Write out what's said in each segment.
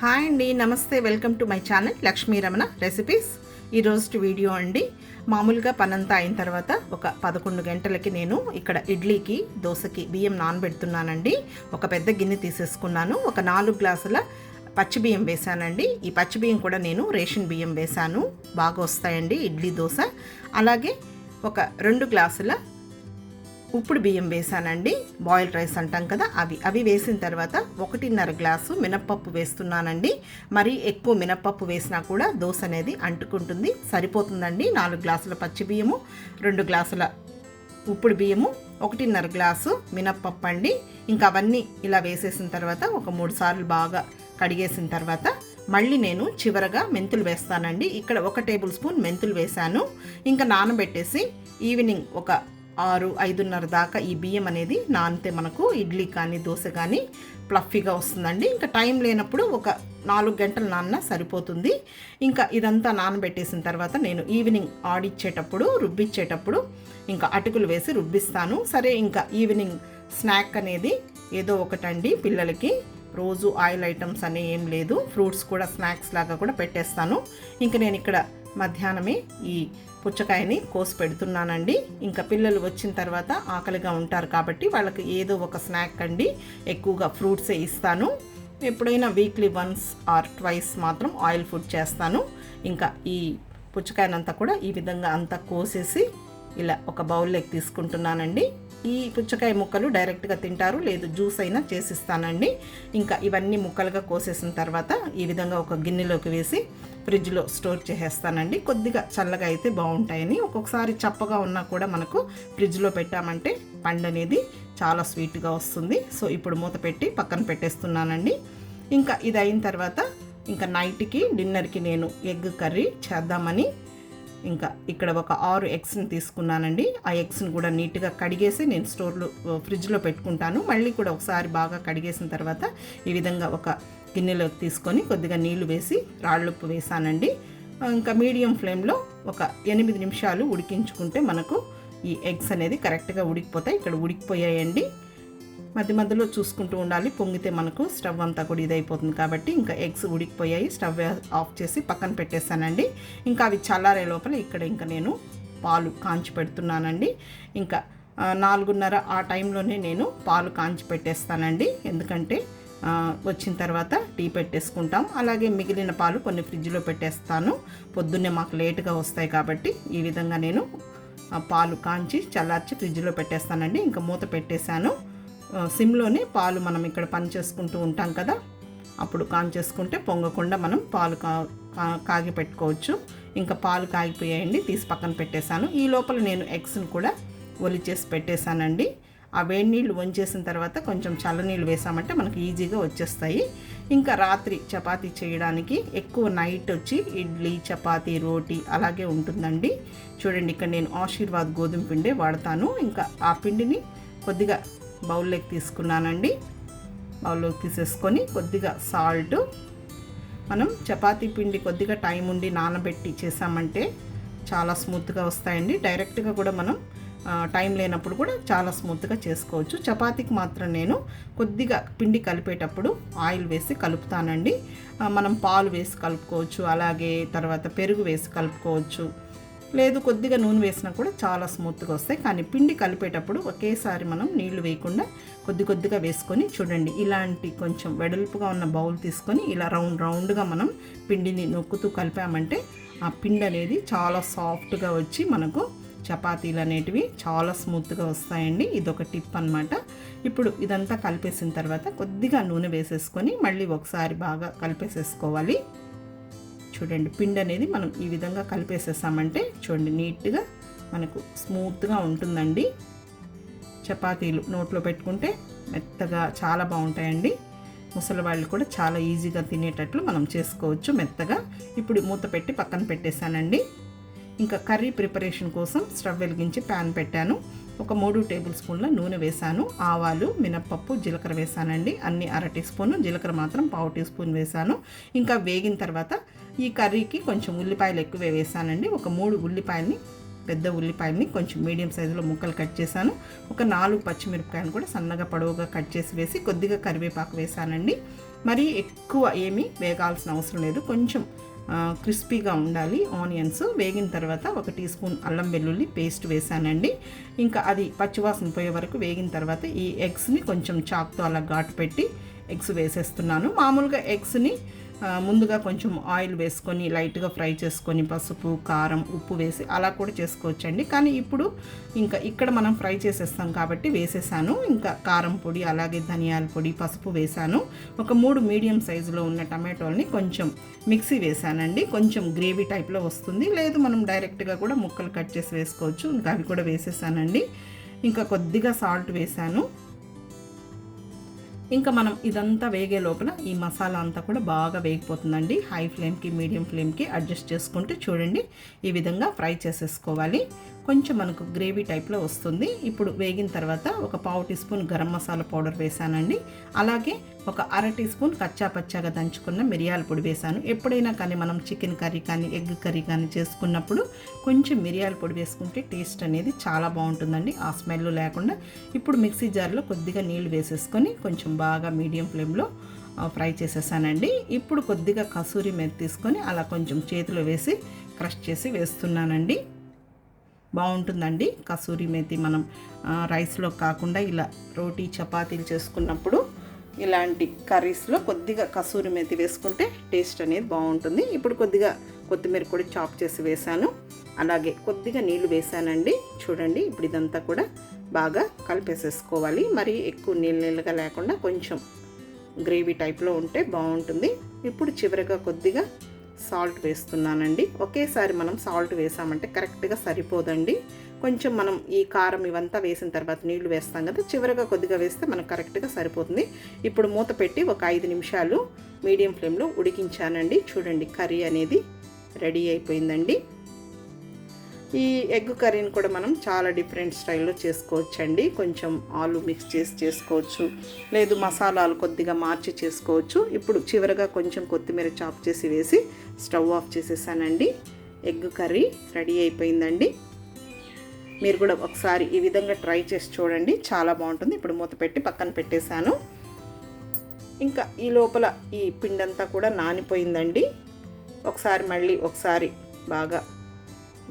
Hi అండి, నమస్తే. Welcome to my channel Lakshmi Ramana recipes. ఈరోజు వీడియో అండి, మామూలుగా పనంతా అయిన తర్వాత ఒక 11 గంటలకి నేను ఇక్కడ ఇడ్లీకి దోశకి బియ్యం నానబెడుతున్నానండి. ఒక పెద్ద గిన్నె తీసేసుకున్నాను. ఒక 4 గ్లాసుల పచ్చి బియ్యం వేసానండి. ఈ పచ్చి బియ్యం కూడా నేను రేషన్ బియ్యం వేసాను, బాగా వస్తాయండి ఇడ్లీ దోశ. అలాగే ఒక 2 గ్లాసుల ఉప్పుడు బియ్యం వేసానండి, బాయిల్డ్ రైస్ అంటాం కదా, అవి వేసిన తర్వాత 1.5 గ్లాసు మినప్పప్పు వేస్తున్నానండి. మరీ ఎక్కువ మినప్పప్పు వేసినా కూడా దోశ అనేది అంటుకుంటుంది, సరిపోతుందండి. 4 గ్లాసుల పచ్చి బియ్యము, 2 గ్లాసుల ఉప్పుడు బియ్యము, 1.5 గ్లాసు మినప్పప్పు అండి. ఇంకా అవన్నీ ఇలా వేసేసిన తర్వాత ఒక 3 సార్లు బాగా కడిగేసిన తర్వాత మళ్ళీ నేను చివరగా మెంతులు వేస్తానండి. ఇక్కడ 1 టేబుల్ స్పూన్ మెంతులు వేసాను. ఇంకా నానబెట్టేసి ఈవినింగ్ ఒక 6-5:30 దాకా ఈ బియ్యం అనేది నానితే మనకు ఇడ్లీ కానీ దోశ కానీ ప్లఫీగా వస్తుందండి. ఇంకా టైం లేనప్పుడు ఒక 4 గంటలు నాన్న సరిపోతుంది. ఇంకా ఇదంతా నానబెట్టేసిన తర్వాత నేను ఈవినింగ్ ఆడిచ్చేటప్పుడు రుబ్బిచ్చేటప్పుడు ఇంకా అటుకులు వేసి రుబ్బిస్తాను. సరే, ఇంకా ఈవినింగ్ స్నాక్ అనేది ఏదో ఒకటండి పిల్లలకి. రోజు ఆయిల్ ఐటమ్స్ అనే ఏం లేదు, ఫ్రూట్స్ కూడా స్నాక్స్ లాగా కూడా పెట్టేస్తాను. ఇంకా నేను ఇక్కడ మధ్యాహ్నమే ఈ పుచ్చకాయని కోసి పెడుతున్నానండి. ఇంకా పిల్లలు వచ్చిన తర్వాత ఆకలిగా ఉంటారు కాబట్టి వాళ్ళకి ఏదో ఒక స్నాక్ అండి, ఎక్కువగా ఫ్రూట్సే ఇస్తాను. ఎప్పుడైనా వీక్లీ వన్స్ ఆర్ ట్వైస్ మాత్రం ఆయిల్ ఫుడ్ చేస్తాను. ఇంకా ఈ పుచ్చకాయనంతా కూడా ఈ విధంగా అంతా కోసేసి ఇలా ఒక బౌల్లోకి తీసుకుంటున్నానండి. ఈ పుచ్చకాయ ముక్కలు డైరెక్ట్గా తింటారు, లేదు జ్యూస్ అయినా చేసిస్తానండి. ఇంకా ఇవన్నీ ముక్కలుగా కోసేసిన తర్వాత ఈ విధంగా ఒక గిన్నెలోకి వేసి ఫ్రిడ్జ్లో స్టోర్ చేసేస్తానండి. కొద్దిగా చల్లగా అయితే బాగుంటాయని. ఒక్కొక్కసారి చప్పగా ఉన్నా కూడా మనకు ఫ్రిడ్జ్లో పెట్టామంటే పండు అనేది చాలా స్వీట్గా వస్తుంది. సో ఇప్పుడు మూత పెట్టి పక్కన పెట్టేస్తున్నానండి. ఇంకా ఇది అయిన తర్వాత ఇంకా నైట్కి డిన్నర్కి నేను ఎగ్ కర్రీ చేద్దామని ఇంకా ఇక్కడ ఒక 6 ఎగ్స్ని తీసుకున్నానండి. ఆ ఎగ్స్ని కూడా నీట్గా కడిగేసి నేను ఫ్రిడ్జ్లో పెట్టుకుంటాను. మళ్ళీ కూడా ఒకసారి బాగా కడిగేసిన తర్వాత ఈ విధంగా ఒక గిన్నెలోకి తీసుకొని కొద్దిగా నీళ్లు వేసి రాళ్ళుప్పు వేసానండి. ఇంకా మీడియం ఫ్లేమ్లో ఒక 8 నిమిషాలు ఉడికించుకుంటే మనకు ఈ ఎగ్స్ అనేది కరెక్ట్గా ఉడికిపోతాయి. ఇక్కడ ఉడికిపోయాయండి. మధ్య మధ్యలో చూసుకుంటూ ఉండాలి, పొంగితే మనకు స్టవ్ అంతా కూడా ఇదైపోతుంది కాబట్టి. ఇంకా ఎగ్స్ ఉడికిపోయాయి, స్టవ్ ఆఫ్ చేసి పక్కన పెట్టేశానండి. ఇంకా అవి చల్లారే లోపల ఇక్కడ ఇంకా నేను పాలు కాంచి పెడుతున్నానండి. ఇంకా 4:30 ఆ టైంలోనే నేను పాలు కాంచి పెట్టేస్తానండి. ఎందుకంటే వచ్చిన తర్వాత టీ పెట్టేసుకుంటాం. అలాగే మిగిలిన పాలు కొన్ని ఫ్రిడ్జ్లో పెట్టేస్తాను, పొద్దున్నే మాకు లేటుగా వస్తాయి కాబట్టి. ఈ విధంగా నేను పాలు కాంచి చల్లార్చి ఫ్రిడ్జ్లో పెట్టేస్తానండి. ఇంకా మూత పెట్టేశాను. సిమ్లోనే పాలు మనం ఇక్కడ పని చేసుకుంటూ ఉంటాం కదా, అప్పుడు కాంచేసుకుంటే పొంగకుండా మనం పాలు కాగి పెట్టుకోవచ్చు. ఇంకా పాలు కాగిపోయాయండి, తీసి పక్కన పెట్టేశాను. ఈ లోపల నేను ఎగ్స్ని కూడా ఒలిచేసి పెట్టేశానండి. ఆ వేడి నీళ్ళు వంచేసిన తర్వాత కొంచెం చల్లనీళ్ళు వేసామంటే మనకు ఈజీగా వచ్చేస్తాయి. ఇంకా రాత్రి చపాతీ చేయడానికి ఎక్కువ నైట్ వచ్చి ఇడ్లీ, చపాతీ, రోటీ అలాగే ఉంటుందండి. చూడండి, ఇక్కడ నేను ఆశీర్వాద్ గోధుమ పిండి వాడతాను. ఇంకా ఆ పిండిని కొద్దిగా బౌల్లోకి తీసుకున్నానండి. బౌల్లోకి తీసేసుకొని కొద్దిగా సాల్ట్, మనం చపాతీ పిండి కొద్దిగా టైం ఉండి నానబెట్టి చేసామంటే చాలా స్మూత్గా వస్తాయండి. డైరెక్ట్గా కూడా మనం టైం లేనప్పుడు కూడా చాలా స్మూత్గా చేసుకోవచ్చు. చపాతీకి మాత్రం నేను కొద్దిగా పిండి కలిపేటప్పుడు ఆయిల్ వేసి కలుపుతానండి. మనం పాలు వేసి కలుపుకోవచ్చు, అలాగే తర్వాత పెరుగు వేసి కలుపుకోవచ్చు, లేదు కొద్దిగా నూనె వేసినా కూడా చాలా స్మూత్గా వస్తాయి. కానీ పిండి కలిపేటప్పుడు ఒకేసారి మనం నీళ్లు వేయకుండా కొద్దిగా వేసుకొని చూడండి, ఇలాంటి కొంచెం వెడల్పుగా ఉన్న బౌల్ తీసుకొని ఇలా రౌండ్గా మనం పిండిని నొక్కుతూ కలిపామంటే ఆ పిండి అనేది చాలా సాఫ్ట్గా వచ్చి మనకు చపాతీలు అనేటివి చాలా స్మూత్గా వస్తాయండి. ఇదొక టిప్ అన్నమాట. ఇప్పుడు ఇదంతా కలిపేసిన తర్వాత కొద్దిగా నూనె వేసేసుకొని మళ్ళీ ఒకసారి బాగా కలిపేసేసుకోవాలి. చూడండి, పిండి అనేది మనం ఈ విధంగా కలిపేసేసామంటే చూడండి నీట్గా మనకు స్మూత్గా ఉంటుందండి. చపాతీలు నోట్లో పెట్టుకుంటే మెత్తగా చాలా బాగుంటాయండి. ముసలి వాళ్ళు కూడా చాలా ఈజీగా తినేటట్లు మనం చేసుకోవచ్చు మెత్తగా. ఇప్పుడు మూత పెట్టి పక్కన పెట్టేశానండి. ఇంకా కర్రీ ప్రిపరేషన్ కోసం స్టవ్ వెలిగించి ప్యాన్ పెట్టాను. ఒక 3 టేబుల్ స్పూన్ల నూనె వేసాను. ఆవాలు, మినప్పప్పు, జీలకర్ర వేసానండి. అన్ని 1/2 టీ స్పూను, జీలకర్ర మాత్రం 1/2 టీ స్పూన్ వేసాను. ఇంకా వేగిన తర్వాత ఈ కర్రీకి కొంచెం ఉల్లిపాయలు ఎక్కువే వేసానండి. ఒక 3 ఉల్లిపాయల్ని, పెద్ద ఉల్లిపాయల్ని కొంచెం మీడియం సైజులో ముక్కలు కట్ చేశాను. ఒక 4 పచ్చిమిరపకాయలు కూడా సన్నగా పొడవుగా కట్ చేసి వేసి కొద్దిగా కరివేపాకు వేసానండి. మరీ ఎక్కువ ఏమీ వేగాల్సిన అవసరం లేదు, కొంచెం క్రిస్పీగా ఉండాలి. ఆనియన్స్ వేగిన తర్వాత 1 టీ స్పూన్ అల్లం వెల్లుల్లి పేస్ట్ వేసానండి. ఇంకా అది పచ్చివాసన పోయే వరకు వేగిన తర్వాత ఈ ఎగ్స్ని కొంచెం చాక్తో అలా ఘాటు పెట్టి ఎగ్స్ వేసేస్తున్నాను. మామూలుగా ఎగ్స్ని ముందుగా కొంచెం ఆయిల్ వేసుకొని లైట్గా ఫ్రై చేసుకొని పసుపు కారం ఉప్పు వేసి అలా కూడా చేసుకోవచ్చండి. కానీ ఇప్పుడు ఇంకా ఇక్కడ మనం ఫ్రై చేసేస్తాం కాబట్టి వేసేసాను. ఇంకా కారం పొడి అలాగే ధనియాల పొడి పసుపు వేసాను. ఒక 3 మీడియం సైజులో ఉన్న టమాటోల్ని కొంచెం మిక్సీ వేసానండి. కొంచెం గ్రేవీ టైప్లో వస్తుంది, లేదు మనం డైరెక్ట్గా కూడా ముక్కలు కట్ చేసి వేసుకోవచ్చు. ఇంకా అవి కూడా వేసేసానండి. ఇంకా కొద్దిగా సాల్ట్ వేసాను. ఇంకా మనం ఇదంతా వేగే లోపల ఈ మసాలా అంతా కూడా బాగా వేగిపోతుందండి. హై ఫ్లేమ్కి మీడియం ఫ్లేమ్కి అడ్జస్ట్ చేసుకుంటూ చూడండి ఈ విధంగా ఫ్రై చేసేసుకోవాలి. కొంచెం మనకు గ్రేవీ టైప్లో వస్తుంది. ఇప్పుడు వేగిన తర్వాత ఒక 1/2 teaspoon garam masala powder వేసానండి. అలాగే ఒక 1/2 టీ స్పూన్ కచ్చా పచ్చాగా దంచుకున్న మిరియాల పొడి వేసాను. ఎప్పుడైనా కానీ మనం చికెన్ కర్రీ కానీ ఎగ్ కర్రీ కానీ చేసుకున్నప్పుడు కొంచెం మిరియాల పొడి వేసుకుంటే టేస్ట్ అనేది చాలా బాగుంటుందండి, ఆ స్మెల్ లేకుండా. ఇప్పుడు మిక్సీ జార్లో కొద్దిగా నీళ్లు వేసేసుకొని కొంచెం బాగా మీడియం ఫ్లేమ్లో ఫ్రై చేసేసానండి. ఇప్పుడు కొద్దిగా కసూరి మేతి తీసుకొని అలా కొంచెం చేతిలో వేసి క్రష్ చేసి వేస్తున్నానండి. బాగుంటుందండి కసూరి మేతి. మనం రైస్లో కాకుండా ఇలా రోటీ చపాతీలు చేసుకున్నప్పుడు ఇలాంటి కర్రీస్లో కొద్దిగా కసూరి మేతి వేసుకుంటే టేస్ట్ అనేది బాగుంటుంది. ఇప్పుడు కొద్దిగా కొత్తిమీర కూడా చాప్ చేసి వేసాను. అలాగే కొద్దిగా నీళ్లు వేసానండి. చూడండి ఇప్పుడు ఇదంతా కూడా బాగా కలిపేసేసుకోవాలి. మరి ఎక్కువ నీళ్ళగా లేకుండా కొంచెం గ్రేవీ టైప్లో ఉంటే బాగుంటుంది. ఇప్పుడు చివరిగా కొద్దిగా సాల్ట్ వేస్తున్నానండి. ఒకేసారి మనం సాల్ట్ వేసామంటే కరెక్ట్గా సరిపోదండి. కొంచెం మనం ఈ కారం ఇవంతా వేసిన తర్వాత నీళ్లు వేస్తాం కదా, చివరిగా కొద్దిగా వేస్తే మనకు కరెక్ట్గా సరిపోతుంది. ఇప్పుడు మూత పెట్టి ఒక 5 నిమిషాలు మీడియం ఫ్లేమ్లో ఉడికించానండి. చూడండి కర్రీ అనేది రెడీ అయిపోయిందండి. ఈ ఎగ్ కర్రీని కూడా మనం చాలా డిఫరెంట్ స్టైల్లో చేసుకోవచ్చండి. కొంచెం ఆలు మిక్స్ చేసి చేసుకోవచ్చు, లేదు మసాలాలు కొద్దిగా మార్చి చేసుకోవచ్చు. ఇప్పుడు చివరగా కొంచెం కొత్తిమీర చాప్ చేసి వేసి స్టవ్ ఆఫ్ చేసేసానండి. ఎగ్ కర్రీ రెడీ అయిపోయిందండి. మీరు కూడా ఒకసారి ఈ విధంగా ట్రై చేసి చూడండి, చాలా బాగుంటుంది. ఇప్పుడు మూత పెట్టి పక్కన పెట్టేశాను. ఇంకా ఈ లోపల ఈ పిండంతా కూడా నానిపోయిందండి. ఒకసారి బాగా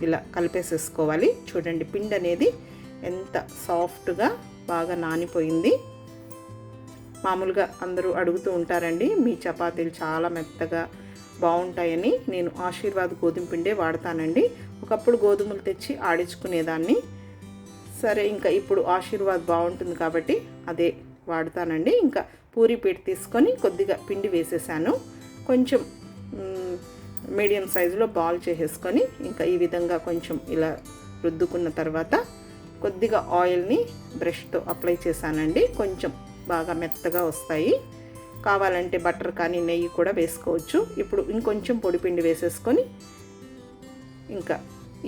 ఇలా కలిపేసేసుకోవాలి. చూడండి పిండి అనేది ఎంత సాఫ్ట్గా బాగా నానిపోయింది. మామూలుగా అందరూ అడుగుతూ ఉంటారండి, మీ చపాతీలు చాలా మెత్తగా బాగుంటాయని. నేను ఆశీర్వాద్ గోధుమ పిండే వాడతానండి. ఒకప్పుడు గోధుమలు తెచ్చి ఆడించుకునేదాన్ని. సరే ఇంకా ఇప్పుడు ఆశీర్వాద్ బాగుంటుంది కాబట్టి అదే వాడతానండి. ఇంకా పూరీ పీట తీసుకొని కొద్దిగా పిండి వేసేసాను. కొంచెం మీడియం సైజులో బాల్ చేసేసుకొని ఇంకా ఈ విధంగా కొంచెం ఇలా రుద్దుకున్న తర్వాత కొద్దిగా ఆయిల్ని బ్రష్తో అప్లై చేశానండి. కొంచెం బాగా మెత్తగా వస్తాయి. కావాలంటే బటర్ కానీ నెయ్యి కూడా వేసుకోవచ్చు. ఇప్పుడు ఇంకొంచెం పొడిపిండి వేసేసుకొని ఇంకా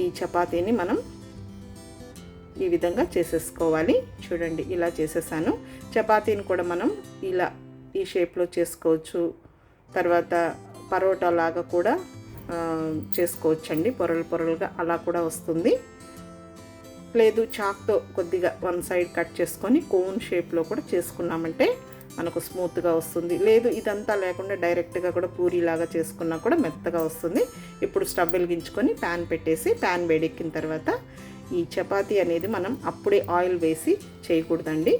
ఈ చపాతీని మనం ఈ విధంగా చేసేసుకోవాలి. చూడండి ఇలా చేసేసాను. చపాతీని కూడా మనం ఇలా ఈ షేప్లో చేసుకోవచ్చు. తర్వాత పరోటా లాగా కూడా చేసుకోవచ్చండి, పొరలుగా అలా కూడా వస్తుంది. లేదు చాక్తో కొద్దిగా 1 సైడ్ కట్ చేసుకొని కోన్ షేప్లో కూడా చేసుకున్నామంటే మనకు స్మూత్గా వస్తుంది. లేదు ఇదంతా లేకుండా డైరెక్ట్గా కూడా పూరీలాగా చేసుకున్నా కూడా మెత్తగా వస్తుంది. ఇప్పుడు స్టవ్ వెలిగించుకొని ప్యాన్ పెట్టేసి ప్యాన్ వేడెక్కిన తర్వాత ఈ చపాతీ అనేది మనం అప్పుడే ఆయిల్ వేసి చేయకూడదండి.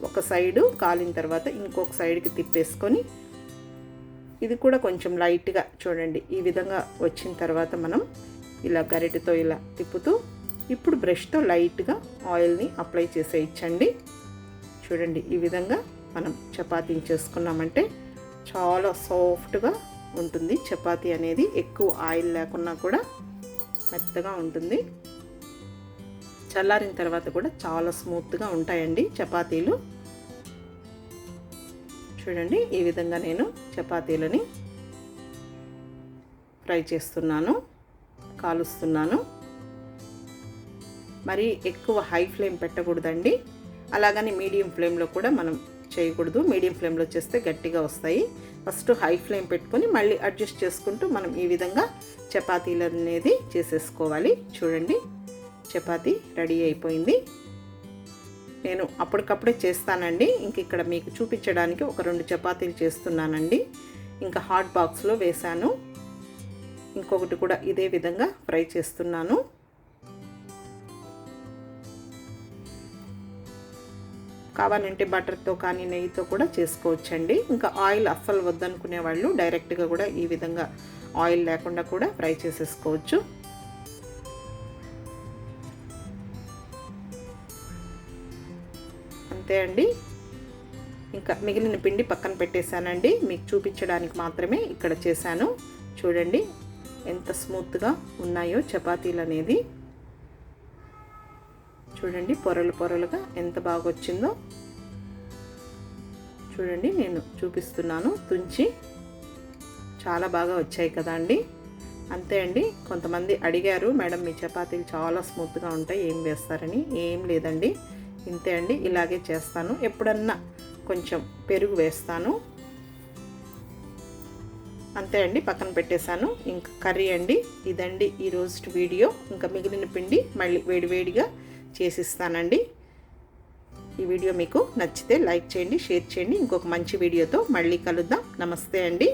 ఒక సైడు కాలిన తర్వాత ఇంకొక సైడ్కి తిప్పేసుకొని ఇది కూడా కొంచెం లైట్గా చూడండి ఈ విధంగా వచ్చిన తర్వాత మనం ఇలా గరిటెతో ఇలా తిప్పుతూ ఇప్పుడు బ్రష్తో లైట్గా ఆయిల్ని అప్లై చేసేయచ్చండి. చూడండి ఈ విధంగా మనం చపాతీని చేసుకున్నామంటే చాలా సాఫ్ట్గా ఉంటుంది. చపాతీ అనేది ఎక్కువ ఆయిల్ లేకున్నా కూడా మెత్తగా ఉంటుంది. చల్లారిన తర్వాత కూడా చాలా స్మూత్గా ఉంటాయండి చపాతీలు. చూడండి ఈ విధంగా నేను చపాతీలని ఫ్రై చేస్తున్నాను, కాలుస్తున్నాను. మరి ఎక్కువ హై ఫ్లేమ్ పెట్టకూడదండి, అలాగని మీడియం ఫ్లేమ్లో కూడా మనం చేయకూడదు. మీడియం ఫ్లేమ్లో చేస్తే గట్టిగా వస్తాయి. ఫస్ట్ హై ఫ్లేమ్ పెట్టుకొని మళ్ళీ అడ్జస్ట్ చేసుకుంటూ మనం ఈ విధంగా చపాతీలు అనేది చేసేసుకోవాలి. చూడండి చపాతీ రెడీ అయిపోయింది. నేను అప్పటికప్పుడే చేస్తానండి. ఇంక ఇక్కడ మీకు చూపించడానికి ఒక 2 చపాతీలు చేస్తున్నానండి. ఇంకా హాట్ బాక్స్లో వేశాను. ఇంకొకటి కూడా ఇదే విధంగా ఫ్రై చేస్తున్నాను. కావాలంటే బటర్తో కానీ నెయ్యితో కూడా చేసుకోవచ్చండి. ఇంకా ఆయిల్ అస్సలు వద్దనుకునే వాళ్ళు డైరెక్ట్గా కూడా ఈ విధంగా ఆయిల్ లేకుండా కూడా ఫ్రై చేసేసుకోవచ్చు. అంతే అండి. ఇంకా మిగిలిన పిండి పక్కన పెట్టేశానండి. మీకు చూపించడానికి మాత్రమే ఇక్కడ చేశాను. చూడండి ఎంత స్మూత్గా ఉన్నాయో చపాతీలు అనేది. చూడండి పొరలు పొరలుగా ఎంత బాగా వచ్చిందో. చూడండి నేను చూపిస్తున్నాను తుంచి. చాలా బాగా వచ్చాయి కదా అండి. అంతే అండి. కొంతమంది అడిగారు, మేడం మీ చపాతీలు చాలా స్మూత్గా ఉంటాయి, ఏం వేస్తారని. ఏం లేదండి, ఇంతే అండి. ఇలాగే చేస్తాను. ఎప్పుడన్నా కొంచెం పెరుగు వేస్తాను. అంతే అండి, పక్కన పెట్టేశాను. ఇంకా కర్రీ అండి ఇదండి ఈరోజు వీడియో. ఇంకా మిగిలిన పిండి మళ్ళీ వేడివేడిగా చేసిస్తానండి. ఈ వీడియో మీకు నచ్చితే లైక్ చేయండి, షేర్ చేయండి. ఇంకొక మంచి వీడియోతో మళ్ళీ కలుద్దాం. నమస్తే అండి.